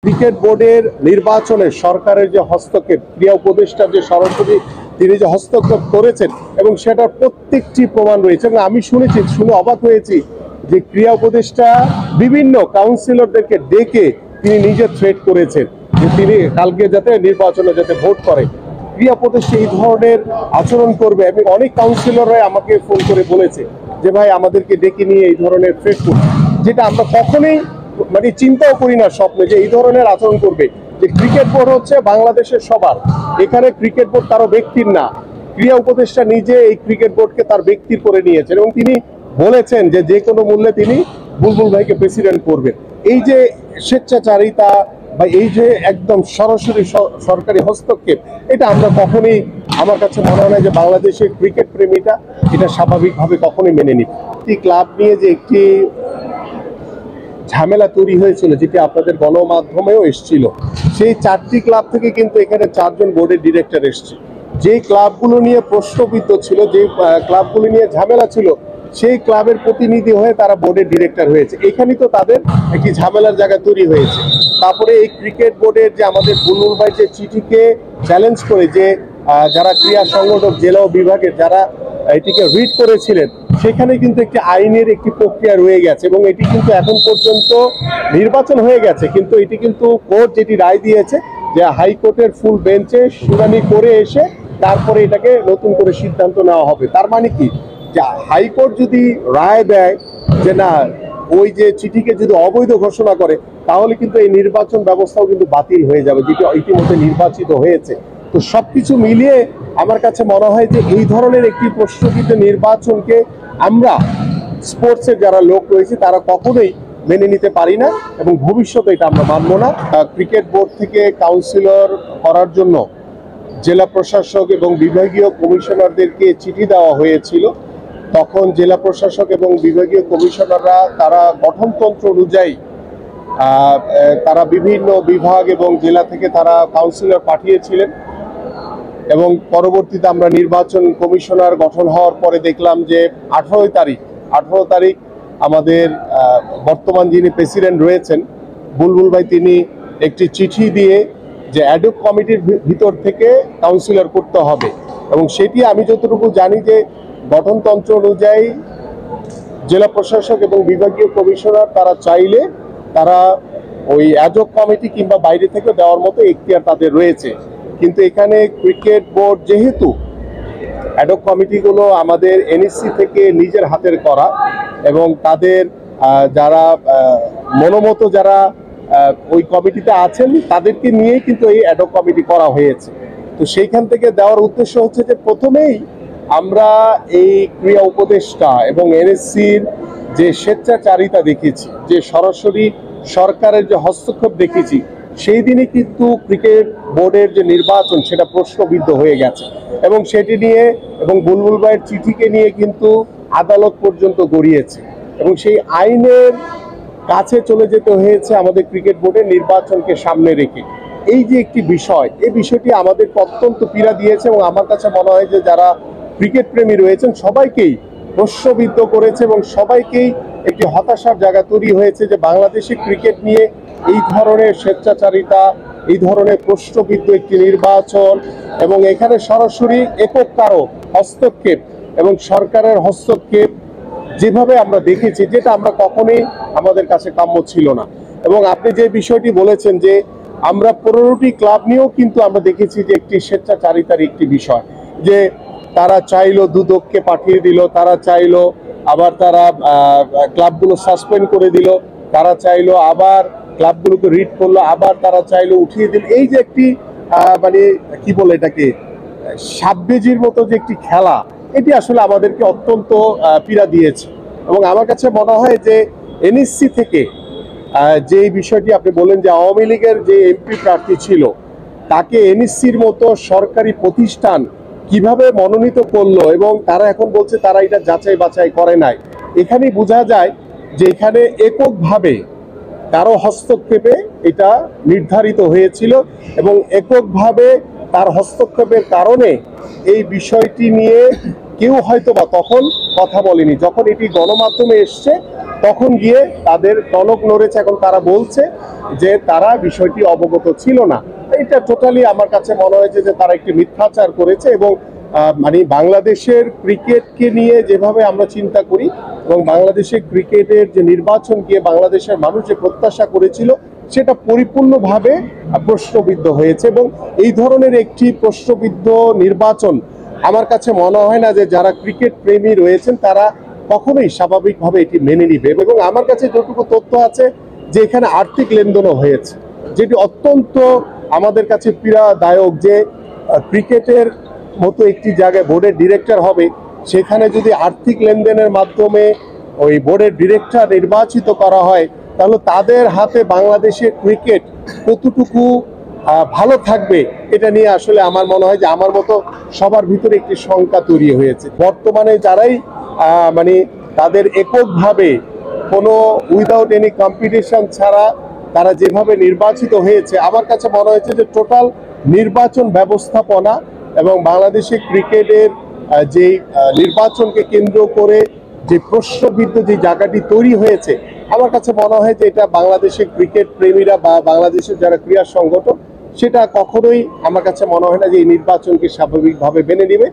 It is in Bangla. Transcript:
ক্রিকেট বোর্ডের নির্বাচনে সরকারের যে হস্তক্ষেপ, ক্রীড়া উপদেষ্টা যে সরাসরি তিনি যে হস্তক্ষেপ করেছেন এবং সেটার প্রত্যেকটি প্রমাণ রয়েছে। এবং আমি শুনে অবাক হয়েছি যে ক্রীড়া উপদেষ্টা বিভিন্ন কাউন্সিলরদেরকে ডেকে তিনি নিজে থ্রেট করেছেন যে তিনি কালকে যাতে নির্বাচনে যাতে ভোট করে। ক্রীড়া উপদেষ্টা এই ধরনের আচরণ করবে এবং অনেক কাউন্সিলররাই আমাকে ফোন করে বলেছে যে ভাই আমাদেরকে ডেকে নিয়ে এই ধরনের থ্রেট করছে, যেটা আমরা কখনোই মানে চিন্তাও করি না স্বপ্নে যে এই ধরনের আচরণ করবে। যে ক্রিকেট বোর্ড হচ্ছে বাংলাদেশের সবার, এখানে ক্রিকেট বোর্ড কারো ব্যক্তির না। ক্রীড়া উপদেষ্টা নিজে এই ক্রিকেট বোর্ডকে তার ব্যক্তির করে নিয়েছেন এবং তিনি বলেছেন যে যে কোনো মূল্যে তিনি বুলবুল ভাইকে প্রেসিডেন্ট করবেন। এই যে স্বেচ্ছাচারিতা বা এই যে একদম সরাসরি সরকারি হস্তক্ষেপ, এটা আমরা কখনোই, আমার কাছে মনে হয় না যে বাংলাদেশের ক্রিকেট প্রেমীটা এটা স্বাভাবিকভাবে কখনোই মেনে নিবে। ক্লাব নিয়ে যে একটি ঝামেলা তৈরি হয়েছিল, যেটি আপনাদের গণমাধ্যমেও এসেছিল, সেই 4টি ক্লাব থেকে কিন্তু এখানে 4 জন বোর্ডের ডিরেক্টর এসছে। যে ক্লাবগুলো নিয়ে প্রশ্নবিদ্ধ ছিল, যে ক্লাবগুলো নিয়ে ঝামেলা ছিল, সেই ক্লাবের প্রতিনিধি হয়ে তারা বোর্ডের ডিরেক্টর হয়েছে। এখানেই তো তাদের একটি ঝামেলার জায়গা তৈরি হয়েছে। তারপরে এই ক্রিকেট বোর্ডের যে আমাদের বুলবুল ভাই যে চিঠিকে চ্যালেঞ্জ করে যে যারা ক্রীড়া সংগঠক জেলা ও বিভাগের যারা এটিকে রিড করেছিলেন, সেখানে কিন্তু একটি আইনের একটি প্রক্রিয়া রয়ে গেছে এবং এটি কিন্তু এখন পর্যন্ত নির্বাচন হয়ে গেছে, কিন্তু এটি কিন্তু কোর্ট যেটি রায় দিয়েছে যে হাইকোর্টের ফুল বেঞ্চে শুনানি করে এসে তারপরে এটাকে নতুন করে সিদ্ধান্ত নেওয়া হবে। তার মানে কি, যে হাইকোর্ট যদি রায় দেয় যে না, ওই যে চিঠিকে যদি অবৈধ ঘোষণা করে, তাহলে কিন্তু এই নির্বাচন ব্যবস্থাও কিন্তু বাতিল হয়ে যাবে, যেটি ইতিমধ্যে নির্বাচিত হয়েছে। তো সবকিছু মিলিয়ে আমার কাছে মনে হয় যে এই ধরনের একটি প্রশ্নবিদ্ধ নির্বাচনকে আমরা স্পোর্টসের যারা লোক রয়েছে তারা কখনোই মেনে নিতে পারি না এবং ভবিষ্যতে এটা আমরা মানব না। ক্রিকেট বোর্ড থেকে কাউন্সিলর করার জন্য জেলা প্রশাসক এবং বিভাগীয় কমিশনারদেরকে চিঠি দেওয়া হয়েছিল। তখন জেলা প্রশাসক এবং বিভাগীয় কমিশনাররা তারা গঠনতন্ত্র অনুযায়ী তারা বিভিন্ন বিভাগ এবং জেলা থেকে তারা কাউন্সিলর পাঠিয়েছিলেন এবং পরবর্তীতে আমরা নির্বাচন কমিশনার গঠন হওয়ার পরে দেখলাম যে 18 তারিখ আমাদের বর্তমান যিনি প্রেসিডেন্ট রয়েছেন বুলবুল ভাই, তিনি একটি চিঠি দিয়ে যে অ্যাডহক কমিটির ভিতর থেকে কাউন্সিলর করতে হবে এবং সেটি আমি যতটুকু জানি যে গঠনতন্ত্র অনুযায়ী জেলা প্রশাসক এবং বিভাগীয় কমিশনার তারা চাইলে তারা ওই অ্যাডহক কমিটি কিংবা বাইরে থেকে দেওয়ার মতো এখতিয়ার তাদের রয়েছে। কিন্তু এখানে ক্রিকেট বোর্ড যেহেতু অ্যাডহক কমিটিগুলো আমাদের এনএসসি থেকে নিজের হাতের করা এবং তাদের যারা মনোমতো যারা ওই কমিটিতে আছেন তাদেরকে নিয়েই কিন্তু এই অ্যাডহক কমিটি করা হয়েছে। তো সেইখান থেকে দেওয়ার উদ্দেশ্য হচ্ছে যে প্রথমেই আমরা এই ক্রীড়া উপদেষ্টা এবং এনএসসির যে স্বেচ্ছাচারিতা দেখেছি, যে সরাসরি সরকারের যে হস্তক্ষেপ দেখেছি, সেই দিনই কিন্তু ক্রিকেট বোর্ডের যে নির্বাচন সেটা প্রশ্নবিদ্ধ হয়ে গেছে এবং সেটি নিয়ে এবং বুলবুল ভাইয়ের চিঠিকে নিয়ে কিন্তু আদালত পর্যন্ত গড়িয়েছে এবং সেই আইনের কাছে চলে যেতে হয়েছে আমাদের ক্রিকেট বোর্ডের নির্বাচনকে সামনে রেখে। এই যে একটি বিষয়, এই বিষয়টি আমাদেরকে অত্যন্ত পীড়া দিয়েছে এবং আমার কাছে মনে হয় যে যারা ক্রিকেট প্রেমী রয়েছেন সবাইকেই প্রশ্নবিদ্ধ করেছে এবং সবাইকেই একটি হতাশার জায়গা তৈরি হয়েছে যে বাংলাদেশে ক্রিকেট নিয়ে এই ধরনের স্বেচ্ছাচারিতা, এই ধরনের প্রশ্নবিদ্ধ একটি নির্বাচন এবং এখানে সরাসরি একক কারো হস্তক্ষেপ এবং সরকারের হস্তক্ষেপ যেভাবে আমরা দেখেছি, যেটা আমরা কখনোই আমাদের কাছে কাম্য ছিল না। এবং আপনি যে বিষয়টি বলেছেন যে আমরা 15টি ক্লাব নিয়েও কিন্তু আমরা দেখেছি যে একটি স্বেচ্ছাচারিতার একটি বিষয়, যে তারা চাইলো দুদককে পাঠিয়ে দিল, তারা চাইলো আবার তারা ক্লাবগুলো সাসপেন্ড করে দিল, তারা চাইলো আবার ক্লাবগুলোকে রিড করলো, আবার তারা চাইলো উঠিয়ে দিল। এই যে একটি মানে কি বলে এটাকে সাববেজির মতো যে একটি খেলা, এটি আসলে আমাদেরকে অত্যন্ত পীড়া দিয়েছে। এবং আমার কাছে মনে হয় যে এনএসসি থেকে যে বিষয়টি আপনি বললেন যে আওয়ামী লীগের যে এমপি প্রার্থী ছিল তাকে এনএসসির মতো সরকারি প্রতিষ্ঠান কিভাবে মনোনীত করলো এবং তারা এখন বলছে তারা এটা যাচাই বাছাই করে নাই। এখানেই বোঝা যায় যে এখানে এককভাবে কারো হস্তক্ষেপে এটা নির্ধারিত হয়েছিল এবং এককভাবে তার হস্তক্ষেপের কারণে এই বিষয়টি নিয়ে কেউ হয়তো বা তখন কথা বলেনি। যখন এটি গণমাধ্যমে এসছে তখন গিয়ে তাদের টনক নড়েছে, এখন তারা বলছে যে তারা বিষয়টি অবগত ছিল না। এটা টোটালি আমার কাছে মনে হয়েছে যে তারা একটি মিথ্যাচার করেছে এবং মানে বাংলাদেশের ক্রিকেটকে নিয়ে যেভাবে আমরা চিন্তা করি এবং বাংলাদেশের ক্রিকেটের যে নির্বাচন গিয়ে বাংলাদেশের মানুষ যে প্রত্যাশা করেছিল সেটা পরিপূর্ণভাবে প্রশ্নবিদ্ধ হয়েছে। এবং এই ধরনের একটি প্রশ্নবিদ্ধ নির্বাচন আমার কাছে মনে হয় না যে যারা ক্রিকেট প্রেমী রয়েছেন তারা কখনোই স্বাভাবিকভাবে এটি মেনে নিবে। এবং আমার কাছে যতটুকু তথ্য আছে যে এখানে আর্থিক লেনদেনও হয়েছে, যেটি অত্যন্ত আমাদের কাছে পীড়াদায়ক। যে ক্রিকেটের মতো একটি জায়গায় বোর্ডের ডিরেক্টর হবে, সেখানে যদি আর্থিক লেনদেনের মাধ্যমে ওই বোর্ডের ডিরেক্টর নির্বাচিত করা হয়, তাহলে তাদের হাতে বাংলাদেশের ক্রিকেট কতটুকু ভালো থাকবে এটা নিয়ে আসলে আমার মনে হয় যে আমার মতো সবার ভিতরে একটি শঙ্কা তৈরি হয়েছে। বর্তমানে যারাই মানে তাদের এককভাবে কোনো উইদাউট এনি কম্পিটিশন ছাড়া তারা যেভাবে নির্বাচিত হয়েছে, আমার কাছে মনে হয়েছে যে টোটাল নির্বাচন ব্যবস্থাপনা এবং বাংলাদেশের ক্রিকেটের যে নির্বাচনকে কেন্দ্র করে যে প্রশ্নবিদ্ধ যে জায়গাটি তৈরি হয়েছে, আমার কাছে মনে হয় যে এটা বাংলাদেশের ক্রিকেট প্রেমীরা বা বাংলাদেশের যারা ক্রীড়া সংগঠন সেটা কখনোই আমার কাছে মনে হয় না যে এই নির্বাচনকে স্বাভাবিকভাবে মেনে নেবে।